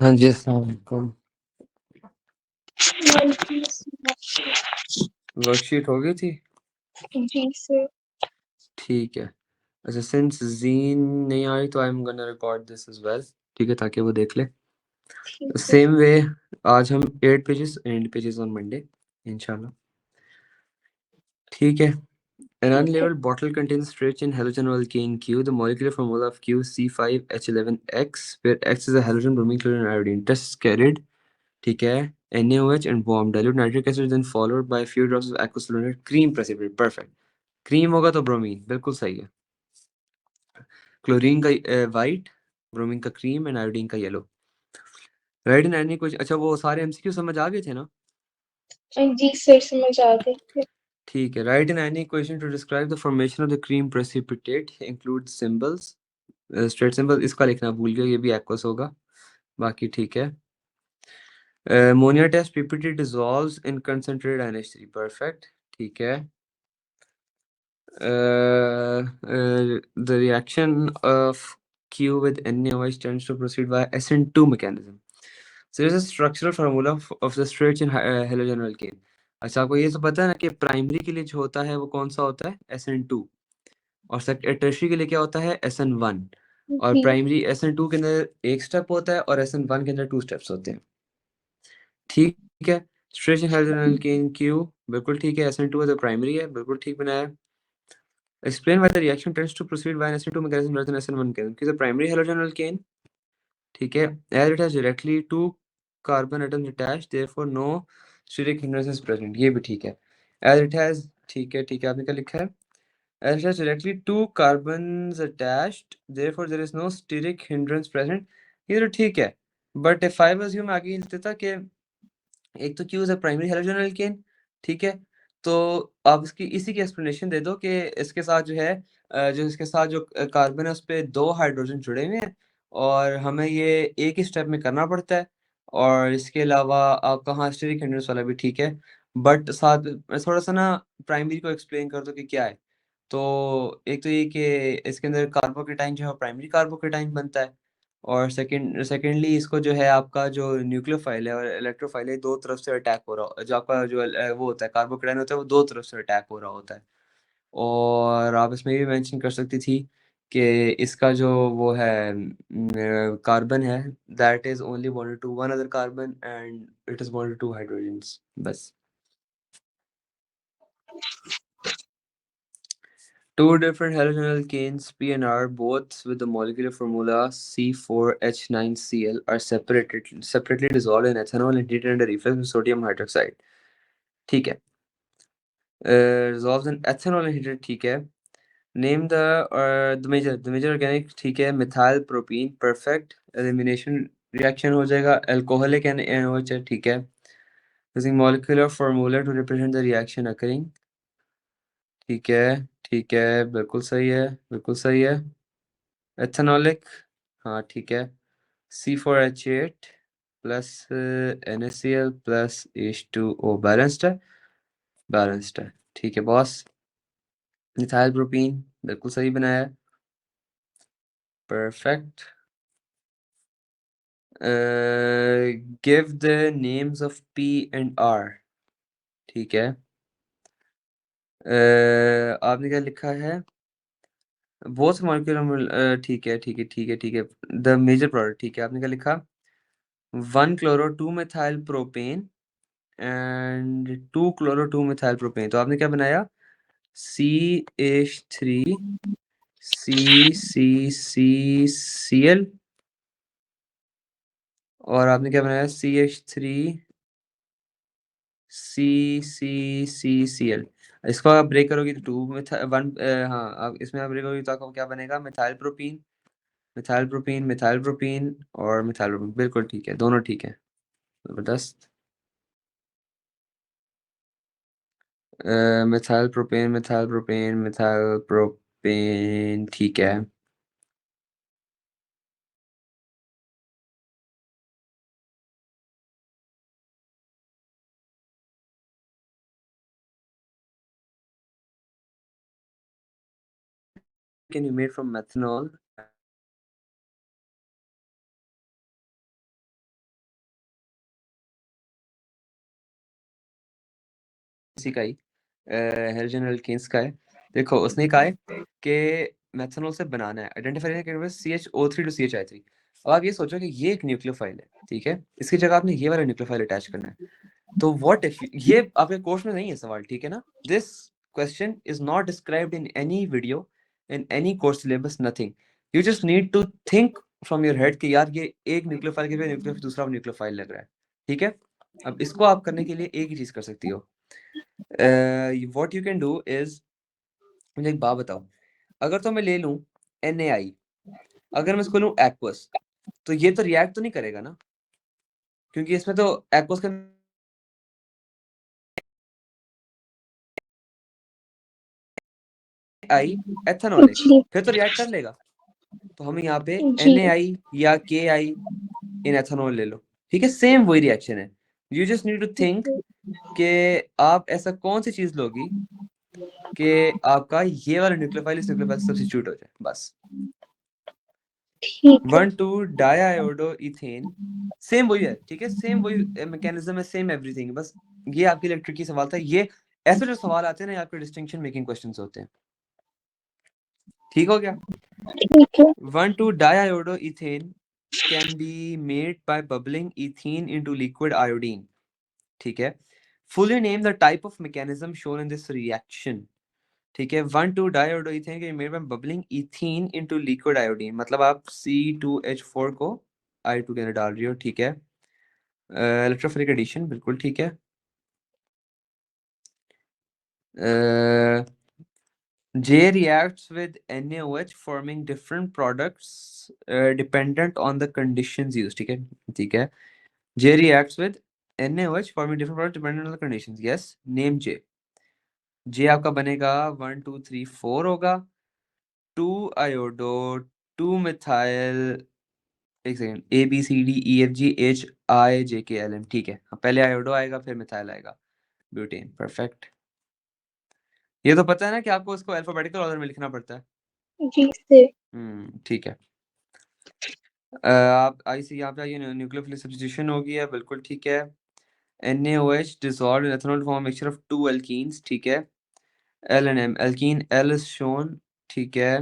हाँ जी, अस्सलाम वालेकुम। वर्कशीट हो गई थी? जी सर। ठीक है। अच्छा, सिंस ज़ीन नहीं आ रही तो I am gonna record this as well, ठीक है, ताकि वो देख ले। ठीक है। सेम वे आज हम 8 pages and pages on Monday इंशाल्लाह। ठीक है। An ठीक है। unlabeled bottle contains stretch in halogen alkane Q. The molecular formula of Q C5H11X, where X is a halogen, bromine, chlorine, and iodine. Test is carried. ठीक है, NaOH and warm. Dilute nitric acid then followed by a few drops of aqueous solenoid cream precipitate. Perfect. Cream होगा तो bromine, बिल्कुल सही है। Chlorine का white, bromine का cream and iodine का येलो। राइट इन एनी कुछ, अच्छा वो सारे एमसीक्यू समझ आ गए थे ना? जी सर, समझ आ गई। ठीक है। Right in any equation two describe the formation of the cream precipitate include symbols. Straight symbol इसका लिखना भूल गया, ये भी एक्वस होगा, बाकी ठीक है। अमोनिया टेस्ट पीपीटी डिसॉल्व्स इन कंसंट्रेटेड NH3। परफेक्ट, ठीक है। The reaction of Q with NaOH tends to proceed via SN2 mechanism. So there's a structural formula of the stretch in halogen alkane. अच्छा, आपको ये तो पता है ना कि प्राइमरी के लिए जो होता है वो कौन सा होता है? SN2। और टर्शियरी के लिए क्या होता है? SN1। और जी। प्राइमरी SN2 के अंदर एक स्टेप होता है और SN1 के अंदर 2 स्टेप्स होते हैं। ठीक है। Stretch in hydrogen alkane Q, बिल्कुल ठीक है। SN2 है तो प्राइमरी है, बिल्कुल ठीक बनाया। Explain why the reaction tends to proceed by SN2 mechanism rather than SN1 mechanism. कि द प्राइमरी हाइड्रोजन अल्केन, ठीक है, as it has directly 2 carbon atoms attached therefore no steric hindrance is present. ये भी ठीक है। As it has, ठीक है, आपने क्या लिखा है? As it has directly 2 carbons attached, therefore there is no steric hindrance present. ये तो ठीक है, but if I was you, मैं आगे लिख देता कि एक तो Q is a primary halogen alkane, ठीक है, तो आप इसकी इसी की एक्सप्लेनेशन दे दो कि इसके साथ जो है जो इसके साथ जो कार्बन है उस पे 2 हाइड्रोजन जुड़े हुए हैं और हमें ये एक ही स्टेप में करना पड़ता है। और इसके अलावा आपका हाँ स्टेरिक हिंड्रेंस वाला भी ठीक है, बट साथ में थोड़ा सा ना प्राइमरी को एक्सप्लेन कर दो कि क्या है। तो एक तो ये कि इसके अंदर कार्बोकेटाइन जो है प्राइमरी कार्बोकेटाइन बनता है, और सेकेंडली इसको जो है आपका जो न्यूक्लियोफाइल है और इलेक्ट्रोफाइल है, दो तरफ से अटैक हो रहा, जो आपका जो वो होता है कार्बोकेटाइन होता है, वो दो तरफ से अटैक हो रहा होता है। और आप इसमें ये भी मेंशन कर सकती थी कि इसका जो वो है कार्बन है, that is only bonded to one other carbon and it is bonded to hydrogens, बस। Two different halogen alkanes P and R, both with the molecular formula C4H9Cl, are separately dissolved in ethanol and heated under reflux with sodium hydroxide. ठीक है। Resolves in ethanol and heated, ठीक है। Name the major organic, ठीक है। Methyl propene, perfect. Elimination reaction हो जाएगा alcoholic NaOH, ठीक है। Using molecular formula to represent the reaction occurring, ठीक है, ठीक है, बिल्कुल सही है, बिल्कुल सही है। एथेनॉलिक, हाँ ठीक है। C4H8 plus NaCl plus H2O, balanced है, बैलेंस्ड है, ठीक है बॉस। मिथाइल प्रोपीन, बिल्कुल सही बनाया है, perfect. Give the names of P and R, ठीक है। आपने क्या लिखा है? बोथ मॉलिक्यूलर, ठीक है, ठीक है, ठीक है, ठीक है। द मेजर प्रोडक्ट, ठीक है, आपने क्या लिखा? 1 chloro 2 methyl propane and 2 chloro 2 methyl propane, तो आपने क्या बनाया? CH3 CCCCl, और आपने क्या बनाया? CH3 CCCCl। इसको आप ब्रेक करोगे तो 2 मिथा 1, हाँ, आप इसमें आप ब्रेक करोगे तो आपको क्या बनेगा? Methyl propene, methyl propene, methyl propene और मिथाइल प्रोपीन, बिल्कुल ठीक है, दोनों ठीक है, ज़बरदस्त। Methyl propane, methyl propane, methyl propane, ठीक है। Can be made from methanol इसी का ही हेलोजन एल्केन्स का है। देखो उसने कहा है कि मेथनॉल से बनाना है, आइडेंटिफाई करना CHO3 टू CHI3। अब आप ये सोचो कि ये एक न्यूक्लियोफाइल है, ठीक है, इसकी जगह आपने ये वाला न्यूक्लियोफाइल अटैच करना है। तो व्हाट इफ ये आपके कोर्स में नहीं है सवाल, ठीक है ना? This question is not described in any video, in any course syllabus, nothing. You just need to think from your head कि यार ये एक न्यूक्लियोफाइल के न्यूक्लियोफाइल दूसरा न्यूक्लियोफाइल लग रहा है, ठीक है। अब इसको आप करने के लिए एक ही चीज कर सकती हो, what you can do is, मुझे एक बात बताओ, अगर तो मैं ले लूं NaI, अगर मैं इसको लूं एक्वस, तो ये तो रिएक्ट तो नहीं करेगा ना, क्योंकि इसमें तो एक्वस का आई एथेनॉल है, जी फिर तो रिएक्ट कर लेगा। तो हमें यहाँ पे जी NaI या KI इन एथेनॉल ले लो, ठीक है, सेम वही रिएक्शन है। You just need to think कि आप ऐसा कौन सी चीज लोगी कि आपका ये वाला न्यूक्लियोफाइल इस न्यूक्लियोफाइल से सब्स्टिट्यूट हो जाए, बस। ठीक है 1,2 डाइआयोडो इथेन, सेम वही है, ठीक है, सेम वही मैकेनिज्म है, सेम एवरीथिंग, बस ये आपके लिए ट्रिकी सवाल था। ये ऐसे जो सवाल आते हैं ना, आपके डिस्टिंक्शन मेकिंग क्वेश्चंस होते हैं, ठीक हो गया। ठीक है 1,2 डाइआयोडो ethane can be made by bubbling ethene into liquid iodine, ठीक है। fully name the type of mechanism shown in this reaction, ठीक है। 1,2 डाइआयोडो ethane can be made by bubbling ethene into liquid iodine, मतलब आप C2H4 को I2 के अंदर डाल रही हो, ठीक है। इलेक्ट्रोफिलिक एडिशन, बिल्कुल ठीक है। J reacts with NaOH forming different products dependent on the conditions used, ठीक है, ठीक है। J reacts with NaOH forming different products dependent on the conditions, yes, name J। J आपका बनेगा 1 2 3 4 होगा, 2 आयोडो, 2 मिथाइल, एक सेकंड, ABCDEFGHIJKLM, ठीक है। पहले आयोडो आएगा फिर मिथाइल आएगा, ब्यूटेन, परफेक्ट। ये तो पता है ना कि आपको इसको अल्फाबेटिकल ऑर्डर में लिखना पड़ता है। जी से ठीक है। आप आईसी यहाँ पे आइए, न्यूक्लियोफिलिक सब्स्टिट्यूशन होगी है, बिल्कुल ठीक है। NaOH dissolved in ethanol to form a mixture of two alkenes, ठीक है। L and M, alkene L is shown, ठीक है।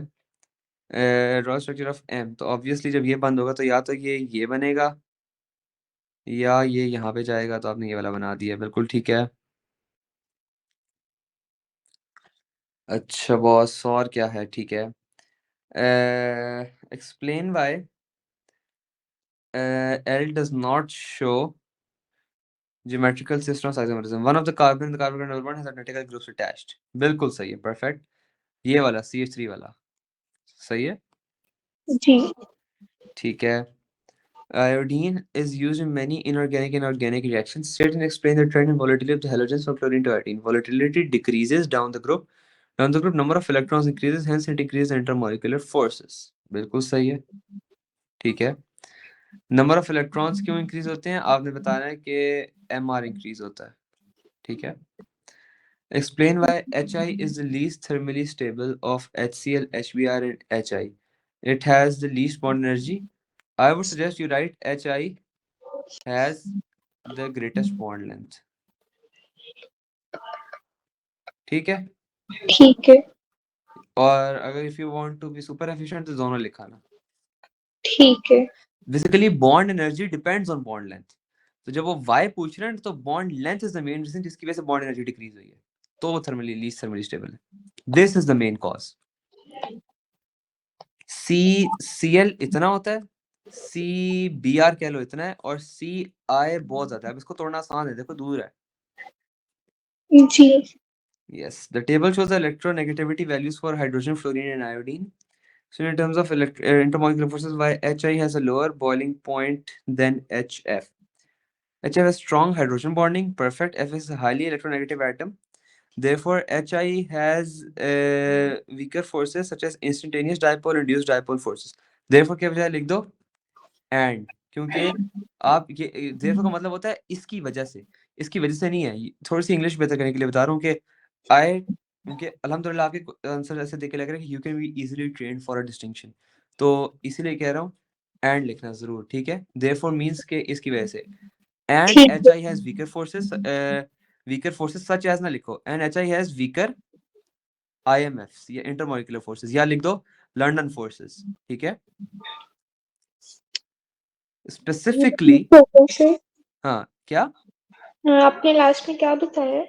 ड्रॉ स्ट्रक्चर ऑफ M, तो ऑब्वियसली जब ये बंद होगा तो या तो ये बनेगा या ये यहाँ पे जाएगा, तो आपने ये वाला बना दिया, बिल्कुल ठीक है। अच्छा बॉस, और क्या है, ठीक है। Explain why L does not show geometrical system of isomerism, one of the carbon in the carbon double bond has identical groups attached, बिल्कुल सही है, परफेक्ट। ये वाला CH3 वाला सही है, जी ठीक है। Iodine is used in many inorganic and organic reactions. State and explain the trend in volatility of the halogens from chlorine to iodine. Volatility decreases down the group. Down the group, number of electrons increases, hence it increases intermolecular forces. बिल्कुल सही है, ठीक है। Number of electrons क्यों increase होते हैं, आपने बताना है कि MR इंक्रीज होता है, ठीक है। Explain why HI is the least thermally stable of HCl, HBr and HI. It has the least bond energy. I would suggest you write HI has the greatest bond length, ठीक है। ठीक है और अगर if you want to be super efficient तो दोनों लिखाना। ठीक है basically bond energy depends on bond length, तो जब वो वाई पूछ रहे हैं तो bond length is the main reason जिसकी वजह से बॉन्ड एनर्जी डिक्रीज हुई है, तो वो थर्मली लीस्ट थर्मली स्टेबल है। This is the main cause. CCl इतना होता है, CBr कह लो इतना है, और CI बहुत ज्यादा है। अब इसको तोड़ना आसान है, देखो दूर है। जी Yes, the table shows the electronegativity values for hydrogen, fluorine, and iodine. So, in terms of intermolecular forces, why HI has a lower boiling point than HF? HF has strong hydrogen bonding, perfect. F is a highly electronegative atom. Therefore, HI has weaker forces such as instantaneous dipole, induced dipole forces. Therefore, क्या बजाय लिख दो and, क्योंकि आप ये therefore का मतलब होता है इसकी वजह से, इसकी वजह से नहीं है। थोड़ी सी इंग्लिश बेहतर करने के लिए बता रहा हूँ कि I, क्योंकि अल्हम्दुलिल्लाह आपके आंसर ऐसे देख के लग रहा है कि you can be easily train for a distinction, तो इसीलिए कह रहा हूँ एंड लिखना जरूर, ठीक है। therefore मींस के इसकी वजह से, and ठीक है HI has weaker forces weaker forces such as ना लिखो, NHI हैज वीकर IMFs या इंटरमॉलिक्यूलर फोर्सेस, या लिख दो लंदन फोर्सेस, ठीक है। स्पेसिफिकली हाँ क्या आपने लास्ट में क्या बताया?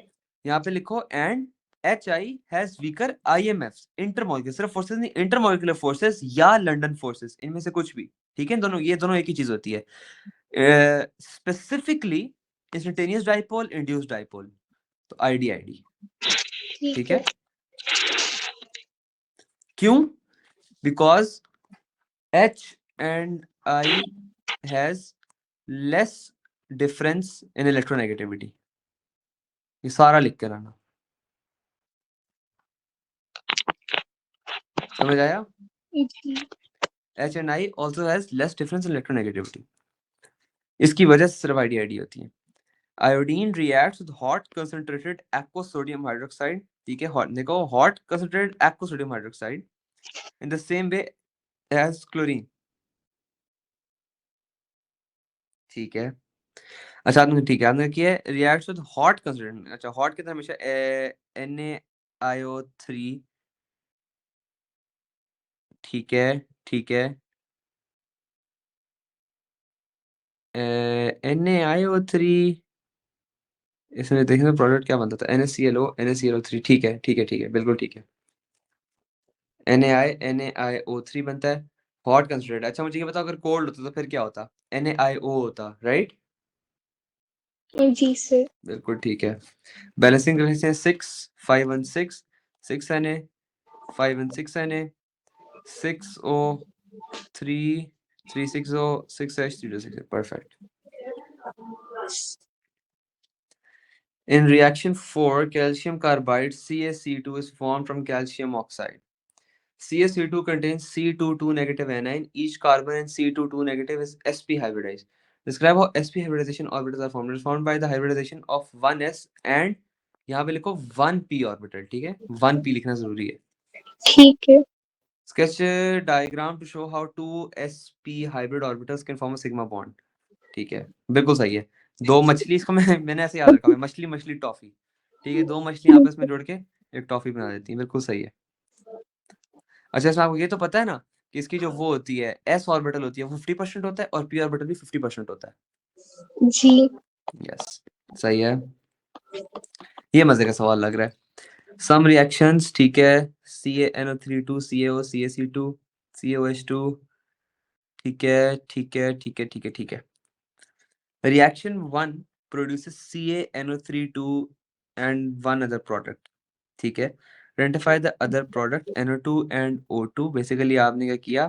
यहाँ पे लिखो and HI has weaker IMFs intermolecular, सिर्फ फोर्सेस नहीं, इंटरमॉलिक्यूलर फोर्सेस या लंदन फोर्सेस, इनमें से कुछ भी, ठीक है। दोनों, ये दोनों एक ही चीज होती है। Specifically instantaneous dipole, induced dipole, तो IDID, ठीक है। क्यों? Because H and I has less difference in electronegativity, ये सारा लिख के रहना, समझ आया? जी H and I also has less difference in electronegativity, इसकी वजह से सिर्फ IDID होती है। Iodine reacts with hot concentrated aqueous sodium hydroxide, ठीक है। hot देखो, hot concentrated aqueous sodium hydroxide in the same way as chlorine, ठीक है। अच्छा आपने, ठीक है, आपने किया रिएक्ट्स विद हॉट कंसंट्रेशन, अच्छा हॉट के अंदर हमेशा NaIO3, ठीक है, ठीक है। NaIO3, इसमें देखना प्रोडक्ट क्या बनता था, NaClO3, ठीक है, ठीक है, ठीक है, बिल्कुल ठीक है। NaIO3 बनता है, हॉट कंसंट्रेट। अच्छा मुझे ये बताओ, अगर कोल्ड होता तो फिर क्या होता? NaIO होता, राइट? जी सर। बिल्कुल ठीक है। Balancing resistance 6 5 1 6 6 Na 5 1 6 Na 6O 3 3 6O 6H 3 6, perfect. In reaction 4, calcium carbide CaC2 is formed from calcium oxide. CaC2 contains C22 negative anion. Each carbon in C22 negative is sp hybridized. Describe how sp hybridization orbitals are formed. It is formed by the hybridization of 1s and यहाँ पे लिखो 1p orbital, ठीक है। 1p लिखना जरूरी है। ठीक है। Sketch a diagram to show how two sp hybrid orbitals can form a sigma bond. ठीक है, बिल्कुल सही है। दो मछली, इसको मैंने ऐसे याद रखा है, मछली मछली टॉफी, ठीक है। दो मछली आपस में जुड़ के एक टॉफी बना देती है, बिल्कुल सही है। अच्छा इसमें आपको ये तो पता है ना कि इसकी जो वो होती है s ऑर्बिटल होती है वो 50% होता है और p ऑर्बिटल भी 50% होता है। जी यस, सही है। ये मजे का सवाल लग रहा है। सम रिएक्शंस, ठीक है। CaNO3 CaO CaC2 CaOH2, ठीक है, ठीक है, ठीक है, ठीक है, ठीक है। Reaction 1 produces CaNO3 and one other product, ठीक है। Identify the other product NO2 and O2। Basically आपने क्या किया,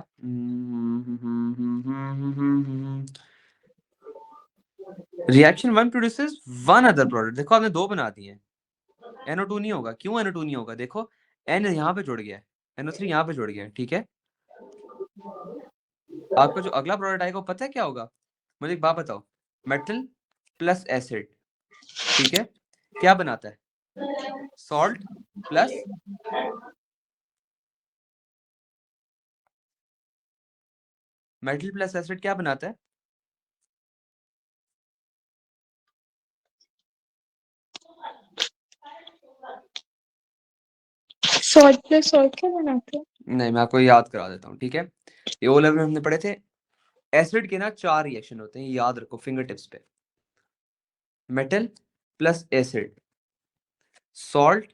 reaction 1 produces one other product, देखो आपने दो बना दिए हैं। NO2 नहीं होगा, क्यों NO2 नहीं होगा? देखो N यहाँ पे जुड़ गया है, NO3 यहाँ पे जुड़ गया है, ठीक है। आपका जो अगला प्रोडक्ट आएगा वो पता है क्या होगा? मुझे एक बात बताओ, मेटल प्लस एसिड, ठीक है, क्या बनाता है? Salt plus metal plus acid क्या बनाता है? सॉल्ट प्लस सॉल्ट क्या बनाते हैं? नहीं, मैं आपको याद करा देता हूँ, ठीक है। ये ओ लेवल में हमने पढ़े थे। एसिड के ना 4 रिएक्शन होते हैं, याद रखो फिंगर टिप्स पे। Metal plus acid, salt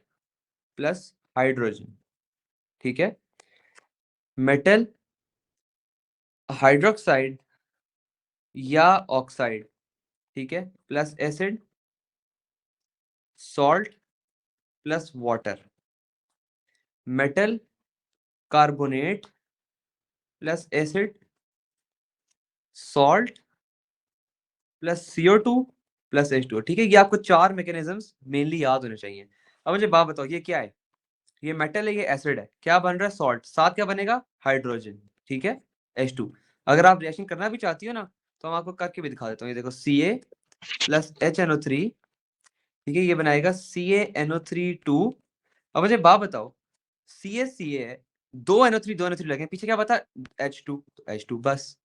plus hydrogen, ठीक है। मेटल हाइड्रोक्साइड या ऑक्साइड, ठीक है, plus acid, salt plus water. Metal carbonate plus acid, salt plus CO2 plus H2, ठीक है। ये आपको 4 मैकेनिज्म्स मेनली याद होने चाहिए। अब मुझे बात बताओ, ये क्या है? ये मेटल है, ये एसिड है, क्या बन रहा है? सॉल्ट, साथ क्या बनेगा? हाइड्रोजन, ठीक है, H2। अगर आप रिएक्शन करना भी चाहती हो ना तो हम आपको करके भी दिखा देता हूँ। ये देखो Ca प्लस HNO3, ठीक है, ये बनाएगा CaNO3 2। अब मुझे बात बताओ, Ca है, दो NO3 लगे, पीछे क्या बता? H2, तो H2 बस,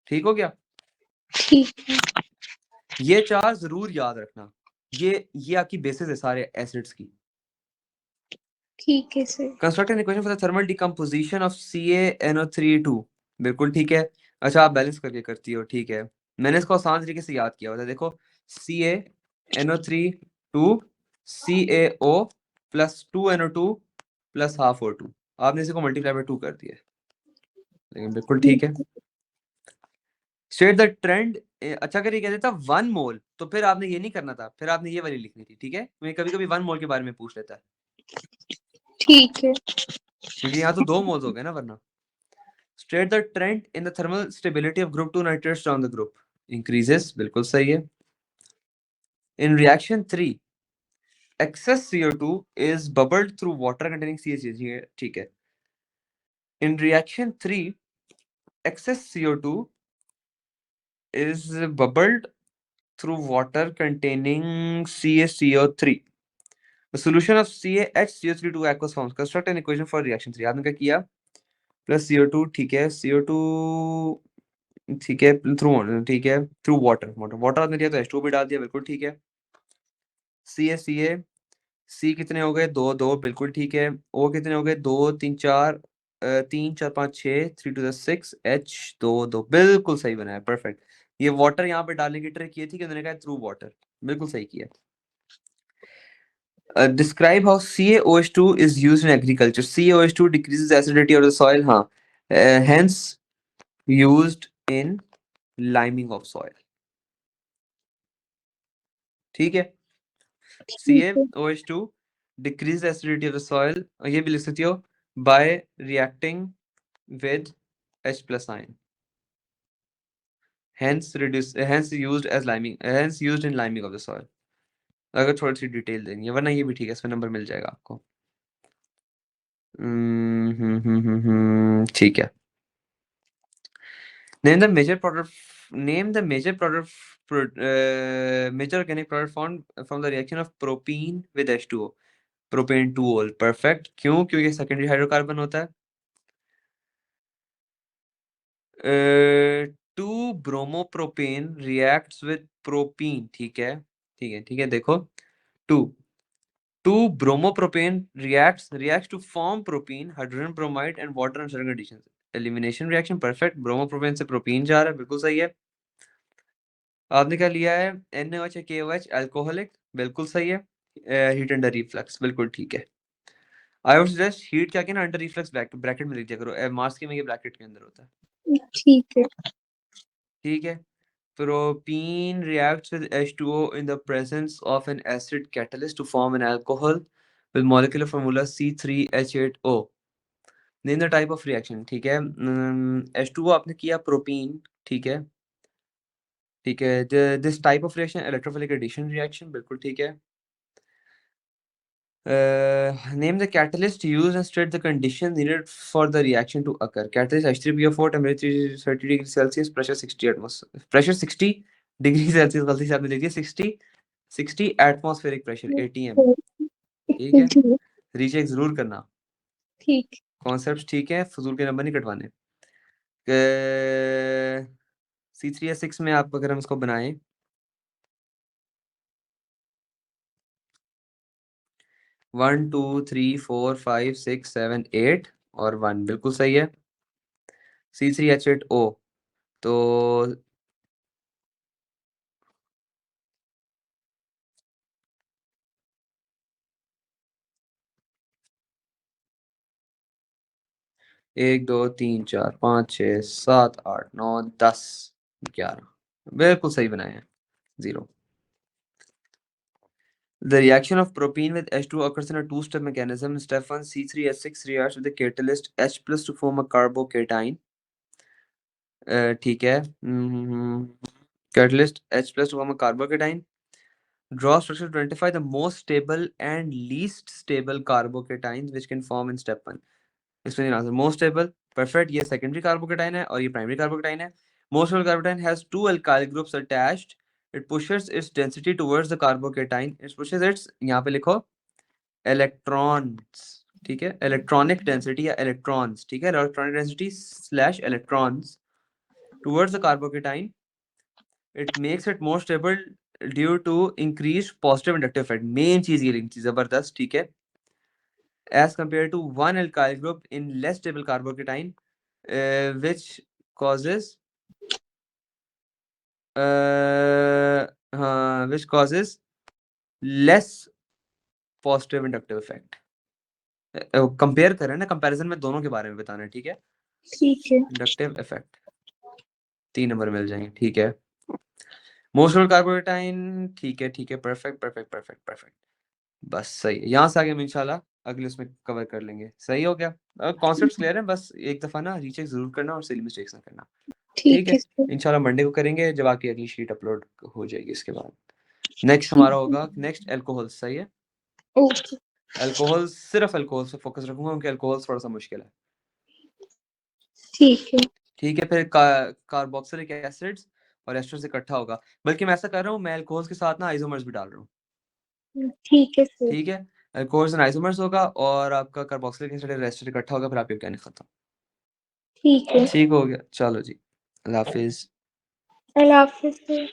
ठीक हो गया। ठीक है। ये 4 जरूर याद रखना, ये आपकी बेसिस है सारे एसिड्स की। ठीक है sir. Construct an equation for the thermal decomposition of CaNO3 2। बिल्कुल ठीक है। अच्छा आप बैलेंस करके करती हो, ठीक है। मैंने इसको आसान तरीके से याद किया हुआ था, देखो CaNO3 2 CaO plus 2NO2 plus half O2, आपने इसी को मल्टीप्लाई बाय 2 कर दिया, लेकिन बिल्कुल ठीक है। State the trend. अच्छा अगर ये कह देता 1 मोल तो फिर आपने ये नहीं करना था, फिर आपने ये वाली लिखनी थी, ठीक है, क्योंकि कभी कभी 1 मोल के बारे में पूछ लेता है, ठीक है। क्योंकि यहाँ तो 2 मोल्स हो गए ना वरना। State the trend in the thermal stability of group 2 nitrates down the group increases, बिल्कुल सही है। इन reaction 3 excess CO2 is bubbled through water containing CH3, ठीक है। In reaction 3 excess CO2 is bubbled through water containing CaCO3. The solution of CaHCO3 to aqueous forms. Construct an equation for reaction 3. आपने क्या किया, plus CO2, ठीक है, CO2 ठीक है, through, ठीक है, थ्रू वाटर, वाटर आपने दिया तो H2O भी डाल दिया, बिल्कुल ठीक है। C कितने हो गए, 2 2, बिल्कुल ठीक है। O कितने हो गए, 2 3 4, 3 4 5 6, 3 to the 6, H 2 2, बिल्कुल सही बनाया, परफेक्ट। ये वाटर यहाँ पे डालने की ट्रिक ये थी कि उन्होंने कहा थ्रू वाटर, बिल्कुल सही किया। Describe how CaOH2 is used in agriculture. CaOH2 decreases the acidity of the soil, हाँ, hence used in liming of soil, ठीक है। ठीक है। CaOH2 decreases the acidity of the soil, और ये भी लिख सकती हो, by reacting with H plus ion, hence used as liming, hence used in liming of the soil। अगर थोड़ी सी डिटेल देनी है, वरना ये भी ठीक है, इसमें नंबर मिल जाएगा आपको। ठीक है। Name the major product. Name the major product. Major organic product formed from the reaction of propene with H2O. Propane 2ol. Perfect. क्यों? क्योंकि सेकेंडरी हाइड्रोकार्बन होता है। 2-bromopropane reacts with propene, ठीक है, ठीक है, ठीक है, देखो 2 2-bromopropane reacts to form propene, hydrogen bromide and water under certain conditions. Elimination reaction, perfect. bromopropane से propene जा रहा है, बिल्कुल सही है। आपने क्या लिया है, NaOH KOH अल्कोहलिक, बिल्कुल सही है। हीट अंडर रिफ्लक्स, बिल्कुल ठीक है। आई वुड सजेस्ट हीट क्या ना अंडर रिफ्लक्स ब्रैकेट में लिख दिया करो, मार्क्स के में ये ब्रैकेट के अंदर होता है, ठीक है। ठीक है। Propene reacts with H2O in the presence of an acid catalyst to form an alcohol with molecular formula C3H8O. Name the type of reaction, ठीक है। H2O आपने किया प्रोपीन, ठीक है, ठीक है। This type of reaction electrophilic addition reaction, बिल्कुल ठीक है। Name the catalyst used and state the conditions needed for the reaction to occur. Catalyst H3PO4, temperature 30 degrees Celsius, pressure 60 atmosphere, pressure 60 degree Celsius, गलती से आपने लिख दिया 60 atmospheric pressure ATM, ठीक है। जी, रीचेक जरूर करना, ठीक। कॉन्सेप्ट ठीक है, फजूल के नंबर नहीं कटवाने। C3H6 में आप अगर हम इसको बनाएं, 1 2 3 4 5 6 7 8 और 1, बिल्कुल सही है। C3H8O, तो 1 2 3 4 5 6 7 8 9 10 11, बिल्कुल सही बनाए हैं, 0। The reaction of propene with H2 occurs in a two-step mechanism. Step 1, C3H6 reacts with the catalyst H plus to form a carbocation. ठीक है। Catalyst H plus to form a carbocation. Draw structure to identify the most stable and least stable carbocations which can form in step 1. Explain your answer. Most stable, perfect. ये secondary carbocation है और ये primary carbocation है। Most stable carbocation has two alkyl groups attached. It pushes its density towards the carbocation. It pushes its, यहाँ पे लिखो, electrons, ठीक है, electronic density या electrons, ठीक है, electronic density slash electrons towards the carbocation. It makes it more stable due to increase positive inductive effect, main चीज ये लिखी जबरदस्त, ठीक है, as compare to one alkyl group in less stable carbocation which causes हाँ which causes less positive inductive effect। Compare करें ना, comparison में दोनों के बारे में बताना है, ठीक है। ठीक है। इंडक्टिव इफेक्ट 3 नंबर मिल जाएंगे, ठीक है। मोस्टल कार्बोकेटाइन, ठीक है ठीक है, परफेक्ट परफेक्ट परफेक्ट परफेक्ट, बस सही है। यहाँ से आगे हम इंशाल्लाह अगले उसमें कवर कर लेंगे। सही हो गया, कॉन्सेप्ट्स क्लियर हैं, बस एक दफा ना रीचेक जरूर करना और सिली मिस्टेक्स ना करना, ठीक ठीक है है। सर। इंशाल्लाह मंडे को करेंगे जब आपकी अगली शीट अपलोड हो जाएगी। इसके बाद नेक्स्ट हमारा होगा नेक्स्ट अल्कोहल, सही है। ओके। अल्कोहल, सिर्फ अल्कोहल से फोकस रखूंगा क्योंकि अल्कोहल थोड़ा सा मुश्किल है, ठीक है। ठीक है। फिर कार्बोक्सिलिक एसिड्स और एस्टर्स इकट्ठा होगा, बल्कि मैं ऐसा कर रहा हूँ, मैं अल्कोहल्स के साथ ना आइसोमर्स भी डाल रहा हूँ, ठीक है सर। ठीक है। अल्कोहल्स एंड आइसोमर्स होगा और आपका कार्बोक्सिलिक एसिड और एस्टर इकट्ठा होगा, फिर आपकी कहने खत्म, ठीक है। ठीक हो गया। चलो जी, अल्लाह हाफिज। अल्लाह हाफिज़ सर।